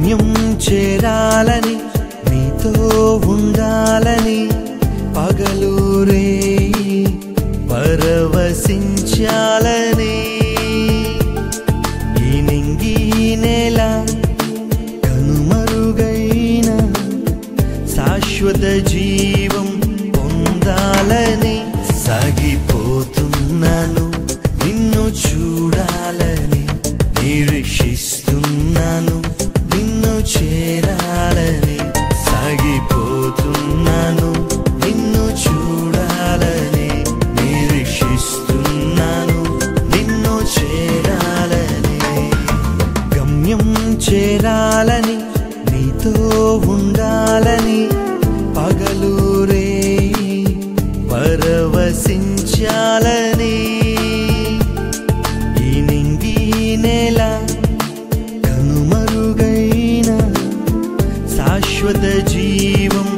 గమ్యం చేరాలని నీతో ఉండాలని పగలూరే పరవశించాలని ఈ నింగి నేల కనుమరుగైన శాశ్వత జీవం పొందాలని సాగిపోతున్నాను నిన్ను చూడాలని నిరీక్షిస్తున్నాను నిన్ను చేరాలని సాగిపోతున్నాను నిన్ను చూడాలని నిరీక్షిస్తున్నాను నిన్ను చేరాలని గమ్యం చేరాలని నీతో ఉండాలని పగలూరే పరవశించాలని ఈ నింగి నేల కనుమరుగైన శాశ్వత జీవం